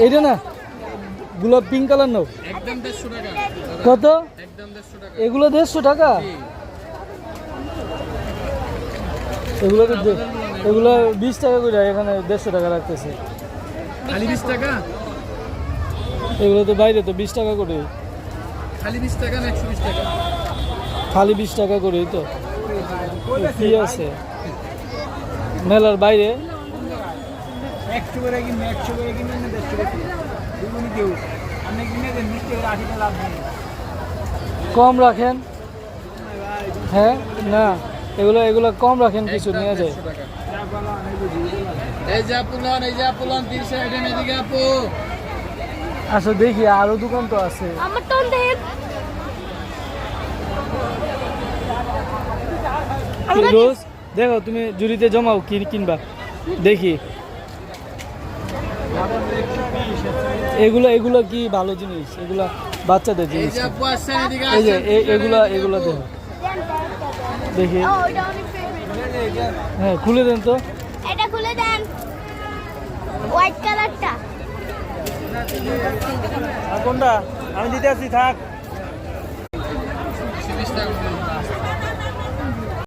এইটা না গোলাপ পিঙ্ক কালার নাও একদম 150 টাকা। কত? একদম 150 টাকা। এগুলো 150 টাকা? এগুলো তো এগুলো 20 টাকা করে, এখানে 150 টাকা রাখতেছে। খালি 20 টাকা? এগুলো তো বাইরে তো 20 টাকা করে। খালি 20 টাকা না 120 টাকা? খালি 20 টাকা করেই তো। কি আছে মেলার বাইরে? 100 করে কিনবে, 100 করে কিনবেন না 150 করে কিনবেন? দুগুনি কেউ আপনি কিনে দেন 20 টাকা 80 টাকা লাভ নেই। কম রাখেন। হ্যাঁ না, এগুলো এগুলো কম রাখেন, কিছু নিয়ে যায়। 150 টাকা। যা বলা আমি বুঝি। এই যে আপুলন, এই যে আপুলন 30 টাকা এদিকে আপু। আচ্ছা দেখি আরো দোকান তো আছে। আমার তো দেখ রোজ দেখো তুমি জুড়িতে জমাও কি কিনবা দেখি। এগুলো এগুলো কি ভালো জিনিস, এগুলা বাচ্চাদের এই জিনিস। যে আপু আসছেন এদিকে এই যে আসছেন। এগুলা এগুলা দেখো দেখি। ও এটা অনেক ফেভারিট। হ্যাঁ খুলে দেন তো। এটা খুলে দেন, হোয়াইট কালারটা। কোনটা? আমি দিতে আসছি, থাক। 20 টাকা।